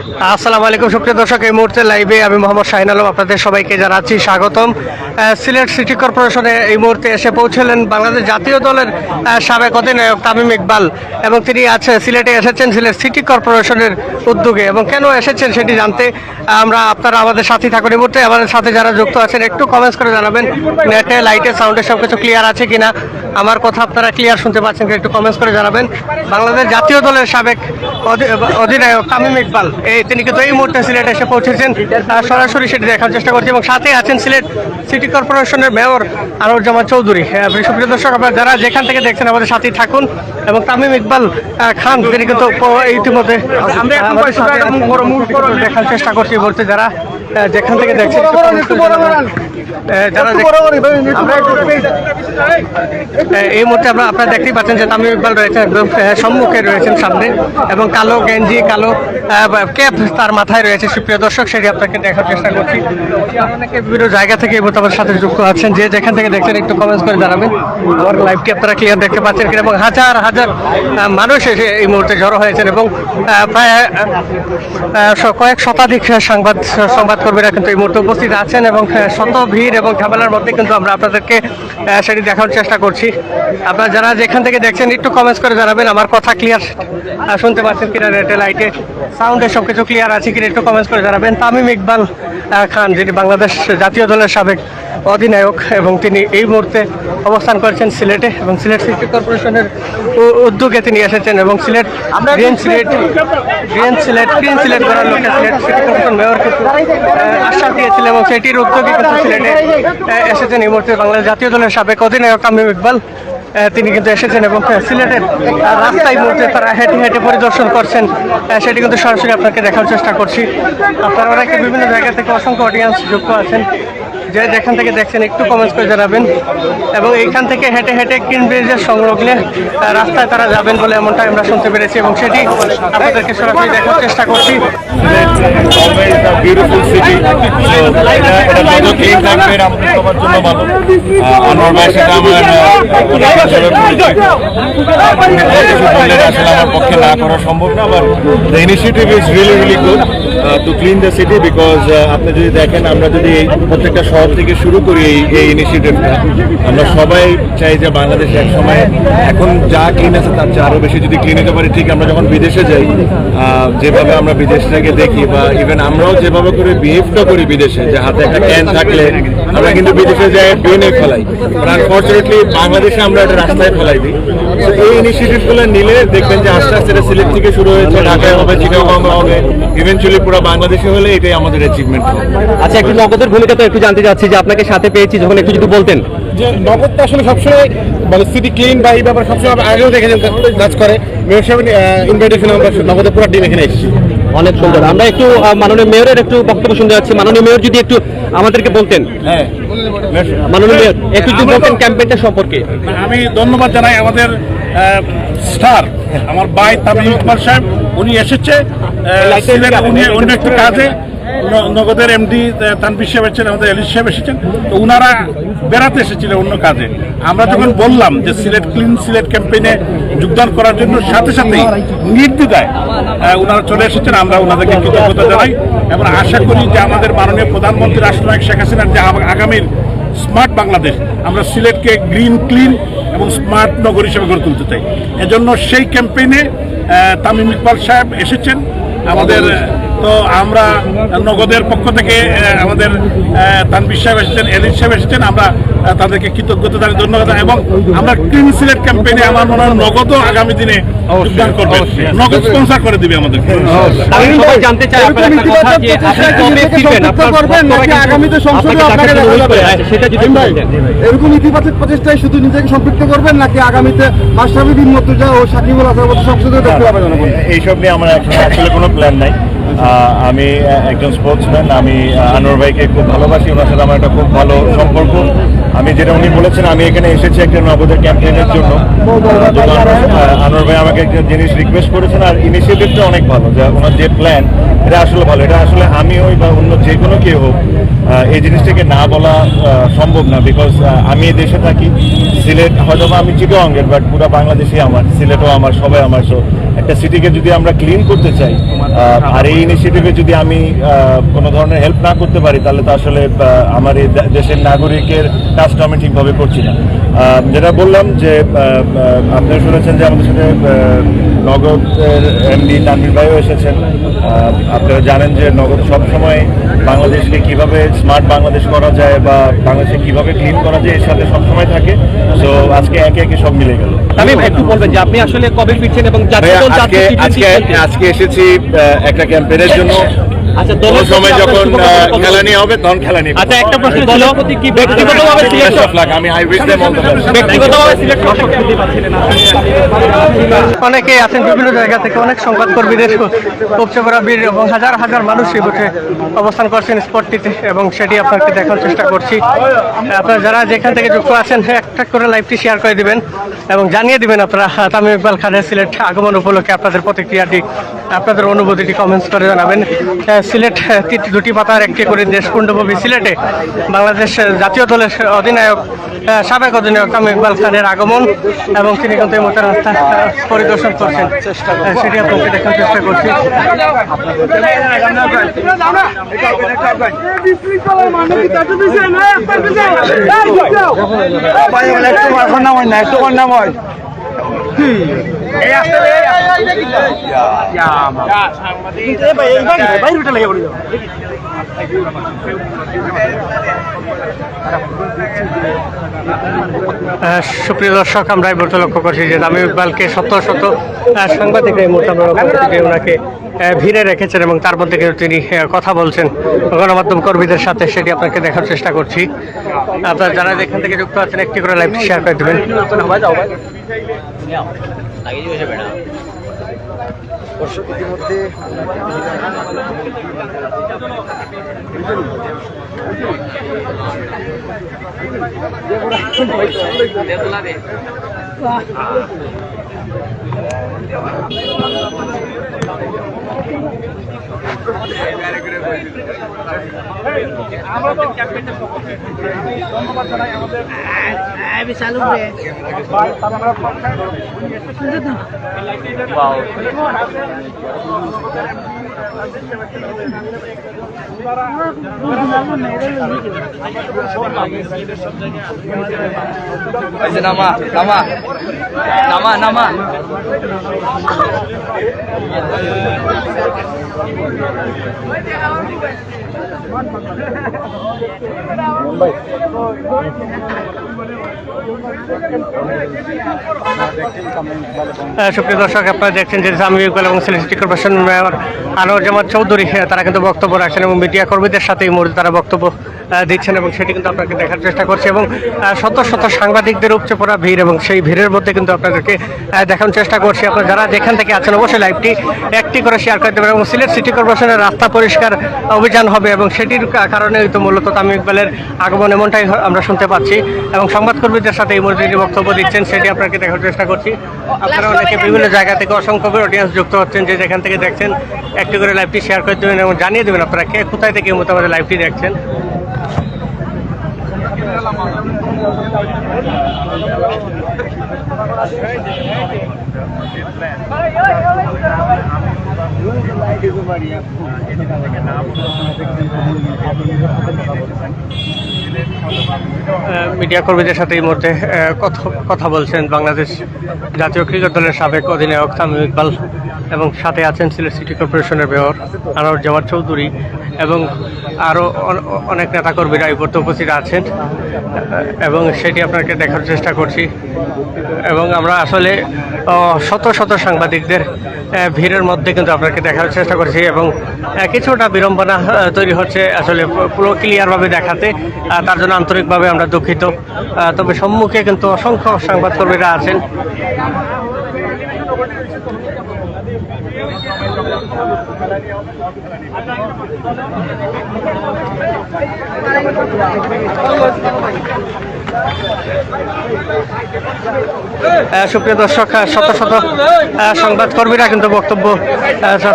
আসসালামু আলাইকুম সুপ্রিয় দর্শক, এই মুহূর্তে লাইভে আমি মোহাম্মদ শাহিন আলম আপনাদের সবাইকে জানাচ্ছি স্বাগতম। সিলেট সিটি কর্পোরেশনে এই মুহূর্তে এসে পৌঁছলেন বাংলাদেশ জাতীয় দলের সাবেক অধিনায়ক তামিম ইকবাল, এবং তিনি সিলেটে এসেছেন সিলেট সিটি কর্পোরেশনের উদ্যোগে। এবং কেন এসেছেন সেটি জানতে আপনারা আমাদের সাথে থাকুন। এই মুহূর্তে আমাদের সাথে যারা যুক্ত আছেন একটু কমেন্টস করে জানাবেন নেটে লাইটে সাউন্ডে সব কিছু ক্লিয়ার আছে কিনা, আমার কথা আপনারা ক্লিয়ার শুনতে পাচ্ছেন কিনা একটু কমেন্টস করে জানাবেন। বাংলাদেশ জাতীয় দলের সাবেক অধিনায়ক তামিম ইকবাল তিনি কিন্তু এই মুহূর্তে সিলেটে এসে পৌঁছেছেন, সরাসরি সেটি দেখার চেষ্টা করছি। এবং সাথে আছেন সিলেট সিটি কর্পোরেশনের মেয়র আনোয়ারুজ্জামান চৌধুরী। সুপ্রিয় দর্শক, আপনারা যারা যেখান থেকে দেখছেন আমাদের সাথেই থাকুন। এবং তামিম ইকবাল খান তিনি কিন্তু ইতিমধ্যে দেখার চেষ্টা করছি বলতে, যারা যেখান থেকে দেখছেন এই মুহূর্তে আপনারা দেখতেই পাচ্ছেন যে তামিম ইকবাল রয়েছেন একদম সম্মুখে রয়েছেন সামনে, এবং কালো গেঞ্জি কালো ক্যাপ তার মাথায় রয়েছে। সুপ্রিয় দর্শক, সেটি আপনাকে দেখার চেষ্টা করছি। অনেকে বিভিন্ন জায়গা থেকে এই মুহূর্তে আমাদের সাথে যুক্ত আছেন, যে যেখান থেকে দেখছেন একটু কমেন্টস করে জানাবেন। আমার লাইভটি আপনারা ক্লিয়ার দেখতে পাচ্ছেন কিনা, এবং হাজার হাজার মানুষ এসে এই মুহূর্তে জড়ো হয়েছেন, এবং প্রায় কয়েক শতাধিক সংবাদকর্মীরা কিন্তু এই মুহূর্তে উপস্থিত আছেন, এবং শত ভিড় এবং ঝামেলার মধ্যে কিন্তু আমরা আপনাদেরকে সেটি দেখানোর চেষ্টা করছি। আপনারা যারা যেখান থেকে দেখছেন একটু কমেন্টস করে জানাবেন আমার কথা ক্লিয়ার শুনতে পাচ্ছেন কিনা, নেটে লাইটে সাউন্ডে সব কিছু ক্লিয়ার আছে কিনা একটু কমেন্টস করে জানাবেন। তামিম ইকবাল খান যিনি বাংলাদেশ জাতীয় দলের সাবেক অধিনায়ক, এবং তিনি এই মুহূর্তে অবস্থান করেছেন সিলেটে, এবং সিলেট সিটি কর্পোরেশনের উদ্যোগে তিনি এসেছেন। এবং সিলেট গ্রিন সিলেট করার লোকে সিলেট সিটি কর্পোরেশন মেয়র কিন্তু আশ্বাস দিয়েছিলেন, এবং সেটির উদ্যোগে কিন্তু সিলেটে এসেছেন এই মুহূর্তে বাংলাদেশ জাতীয় দলের সাবেক অধিনায়ক তামিম ইকবাল। তিনি কিন্তু এসেছেন, এবং সিলেটের রাস্তায় মুহূর্তে তারা হেঁটে হেঁটে পরিদর্শন করছেন, সেটি কিন্তু সরাসরি আপনাকে দেখার চেষ্টা করছি। আপনারা অনেকে বিভিন্ন জায়গা থেকে অসংখ্য অডিয়েন্স যুক্ত আছেন, যে যেখান থেকে দেখছেন একটু কমেন্টস করে জানাবেন। এবং এইখান থেকে হেঁটে হেঁটে কিন ব্রিজের সংলগ্নে রাস্তায় তারা যাবেন বলে এমনটা আমরা শুনতে পেরেছি, এবং সেটি আপনাদেরকে সরাসরি দেখার চেষ্টা করছি। আমার পক্ষে না করা সম্ভব না, but the initiative is really good to clean the city, because আপনি যদি দেখেন আমরা যদি প্রত্যেকটা শহর থেকে শুরু করি এই ইনিশিয়েটিভটা, আমরা সবাই চাই যে বাংলাদেশে এক সময় এখন যা ক্লিন আছে তার চেয়ে আরও বেশি যদি ক্লিন হতে পারি। ঠিক আমরা যখন বিদেশে যাই যেভাবে আমরা বিদেশটাকে দেখি, বা ইভেন আমরাও যেভাবে করে বিহেভটা করি বিদেশে, যে হাতে একটা ক্যান থাকলে আমরা কিন্তু বিদেশে যাই ড্রেনে ফেলাই, বাট আনফর্চুনেটলি বাংলাদেশে আমরা একটা রাস্তায় ফেলাই দিই। তো এই ইনিশিয়েটিভগুলো নিলে দেখবেন যে আস্তে আস্তে সিলেট থেকে শুরু হয়েছে, ঢাকায় হবে, চিটাগং হবে, ইভেনচুয়ালি পুরো বাংলাদেশে হলে এটাই আমাদের অ্যাচিভমেন্ট হবে। আচ্ছা, একটু নগদের ভূমিকা তো একটু জানতে চাচ্ছি, যে আপনাকে সাথে পেয়েছি যখন, একটু যদি বলতেন। যে নগদটা আসলে সবসময় মানে সিটি ক্লিন বা এই ব্যাপারে সবসময় আগেও দেখেছেন কাজ করে। মেয়র সাহেব ইনভাইটেশন আমরা নগদের পুরো টিম এখানে এসেছি। অনেক সুন্দর। আমরা একটু মাননীয় মেয়রের একটু বক্তব্য শুনতে যাচ্ছি। মাননীয় মেয়র যদি একটু আমাদেরকে বলতেন। হ্যাঁ, মাননীয় মেয়র একটু যদি বলতেন ক্যাম্পেইনটা সম্পর্কে। আমি ধন্যবাদ জানাই আমাদের স্টার আমার ভাই তামিম ইকবাল সাহেব, উনি এসেছে উনি অন্য একটি কাজে। নগদের এমডি তানভীর সাহেব এসেছেন, আমাদের এলিশ সাহেব এসেছেন, তো ওনারা বেড়াতে এসেছিলেন অন্য কাজে। আমরা যখন বললাম যে সিলেট ক্লিন সিলেট ক্যাম্পেইনে যোগদান করার জন্য, সাথে সাথেই নির্দ্বিধায় ওনারা চলে এসেছেন। আমরা ওনাদেরকে কৃতজ্ঞতা জানাই, এবং আশা করি যে আমাদের মাননীয় প্রধানমন্ত্রী রাষ্ট্রনায়ক শেখ হাসিনার যে আগামীর স্মার্ট বাংলাদেশ, আমরা সিলেটকে গ্রিন ক্লিন এবং স্মার্ট নগর হিসেবে গড়ে তুলতে চাই। এজন্য সেই ক্যাম্পেইনে তামিম ইকবাল সাহেব এসেছেন আমাদের। তো আমরা নগদের পক্ষ থেকে আমাদের তানভীর সাহেব এসেছেন, এলিশ সাহেব এসেছেন, আমরা তাদেরকে কৃতজ্ঞতা জানাই, ধন্যবাদ। এবং আমরা ক্লিন সিলেট ক্যাম্পেইনে আমার মনে হয় নগদও আগামী দিনে যোগদান করবে, নগদ স্পন্সর করে দিবে আমাদের। জানতে চাই এরকম ইতিবাচক প্রচেষ্টায় শুধু নিজেকে সম্পৃক্ত করবেন, নাকি আগামীতে মাশরাফি বিন মুর্তজা ও সাকিবুল হাসানের মতো সংসদে দেখতে পাবেন? এইসব নিয়ে আমার আসলে কোনো প্ল্যান নাই। আমি একজন স্পোর্টসম্যান, আমি আনোয়ার ভাইকে খুব ভালোবাসি, ওনার সাথে আমার একটা খুব ভালো সম্পর্ক। আমি যেটা উনি বলেছেন, আমি এখানে এসেছি একটা নগদের ক্যাম্পেইনের জন্য। আনোয়ার ভাই আমাকে একটা জিনিস রিকোয়েস্ট করেছেন, আর ইনিশিয়েটিভটা অনেক ভালো, যে ওনার যে প্ল্যান এটা আসলে ভালো। এটা আসলে আমি হই বা অন্য যে কোনো কেউ হোক এই জিনিসটাকে না বলা সম্ভব না, বিকজ আমি এই দেশে থাকি। সিলেট হয়তো আমি চিটাগংয়ের, বাট পুরো বাংলাদেশে আমার, সিলেটও আমার, সবাই আমার। সো একটা সিটিকে যদি আমরা ক্লিন করতে চাই আর এই ইনিশিয়েটিভে যদি আমি কোনো ধরনের হেল্প না করতে পারি তাহলে তো আসলে আমার এই দেশের নাগরিকের কাজটা আমি ঠিকভাবে করছি না। যেটা বললাম যে আপনারা শুনেছেন যে আমাদের সাথে নগদের এমডি তানভীর ভাইও এসেছেন। আপনারা জানেন যে নগদ সবসময় বাংলাদেশকে কিভাবে স্মার্ট বাংলাদেশ করা যায় বা বাংলাদেশে কিভাবে ক্লিন করা যায় এর সাথে সবসময় থাকে। সো আজকে একে একে সব মিলে গেল। আমি একটু বলবেন যে আপনি আসলে কবে ফিরছেন এবং আজকে এসেছি একটা ক্যাম্পেইনের জন্য। আচ্ছা, দলের সময় যখন খেলা নিয়ে হবে তখন খেলা নিয়ে। আচ্ছা, একটা প্রশ্ন ছিল, কি ব্যক্তিগতভাবে সিলেক্ট আমি I wish them all the best. ব্যক্তিগতভাবে সিলেক্ট করতে পারছিলেন না? অনেকেই আছেন বিভিন্ন জায়গা থেকে, অনেক সংবাদকর্মীদের উপচে পড়া ভিড় এবং হাজার হাজার মানুষ এই বসে অবস্থান করছেন স্পটটিতে এবং সেটি আপনাকে দেখার চেষ্টা করছি। আপনারা যারা যেখান থেকে যুক্ত আছেন একটা করে লাইভটি শেয়ার করে দিবেন এবং জানিয়ে দিবেন আপনারা তামিম ইকবাল খানের সিলেট আগমন উপলক্ষে আপনাদের প্রতিক্রিয়াটি, আপনাদের অনুভূতিটি কমেন্টস করে জানাবেন। সিলেট দুটি পাতার একটি করে দেশ পূর্ণভূমি সিলেটে বাংলাদেশ জাতীয় দলের অধিনায়ক সাবেক অধিনায়ক তামিম ইকবাল খানের আগমন এবং তিনি কিন্তু এই মুহূর্তে রাস্তা পরিদর্শন করছেন, সেটি আপনাকে দেখার চেষ্টা করছি। সুপ্রিয় দর্শক, আমরা এই মুহূর্তে লক্ষ্য করছি যে তামিম ইকবালকে শত শত সাংবাদিক এই মুহূর্তে আমরা লক্ষ্য করছি যে ওনাকে ভিড়ে রেখেছেন এবং তার মধ্যে কিন্তু তিনি কথা বলছেন গণমাধ্যম কর্মীদের সাথে, সেটি আপনাকে দেখার চেষ্টা করছি। আপনারা যারা এখান থেকে যুক্ত আছেন একটি করে লাইভটি শেয়ার করে দেবেন। ইতিমধ্যে চালু নামা নামা নামা নামা সুপ্রিয় দর্শক, আপনারা দেখছেন যে তামিম ইকবাল এবং Sylhet city corporation mayor Anwar Jamat Chowdhury তারা কিন্তু বক্তব্য রাখছেন এবং মিডিয়া কর্মীদের সাথে এই মুহূর্তে তারা বক্তব্য দিচ্ছেন এবং সেটি কিন্তু আপনাকে দেখার চেষ্টা করছে এবং শত শত সাংবাদিকদের উপচে পড়া ভিড় এবং সেই ভিড়ের মধ্যে কিন্তু আপনাদেরকে দেখানোর চেষ্টা করছি। আপনারা যারা যেখান থেকে আছেন অবশ্যই লাইভটি একটি করে শেয়ার করে দেবেন এবং সিলেট সিটি কর্পোরেশনের রাস্তা পরিষ্কার অভিযান হবে এবং সেটির কারণে তো মূলত তামিম ইকবালের আগমন এমনটাই আমরা শুনতে পাচ্ছি এবং সংবাদকর্মীদের সাথে এই মুহূর্তে তিনি বক্তব্য দিচ্ছেন, সেটি আপনাকে দেখার চেষ্টা করছি। আপনারা অনেকে বিভিন্ন জায়গা থেকে অসংখ্য অডিয়েন্স যুক্ত হচ্ছেন, যে যেখান থেকে দেখছেন একটি করে লাইভটি শেয়ার করে দেবেন এবং জানিয়ে দেবেন আপনারা কে কোথায় থেকে এই মুহূর্তে আমাদের লাইভটি দেখছেন। মিডিয়া কর্মীদের সাথে এই মুহূর্তে কথা বলছেন বাংলাদেশ জাতীয় ক্রিকেট দলের সাবেক অধিনায়ক তামিম ইকবাল এবং সাথে আছেন সিলেট সিটি কর্পোরেশনের মেয়র আনোয়ার জামাত চৌধুরী এবং আরও অনেক নেতাকর্মীরা এই মুহূর্তে উপস্থিত আছেন এবং সেটি আপনাকে দেখার চেষ্টা করছি এবং আমরা আসলে শত শত সাংবাদিকদের ভিড়ের মধ্যে কিন্তু আপনাকে দেখার চেষ্টা করছি এবং কিছুটা বিড়ম্বনা তৈরি হচ্ছে আসলে পুরো ক্লিয়ারভাবে দেখাতে, তার জন্য আন্তরিকভাবে আমরা দুঃখিত। তবে সম্মুখে কিন্তু অসংখ্য সংবাদকর্মীরা আছেন। সুপ্রিয় দর্শক, শত শত সংবাদকর্মীরা কিন্তু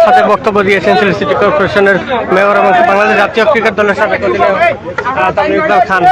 সাথে বক্তব্য দিয়েছেন সিলেট সিটি কর্পোরেশনের মেয়র এবং বাংলাদেশ জাতীয় ক্রিকেট দলের সাবেক অধিনায়ক তামিম ইকবাল খান।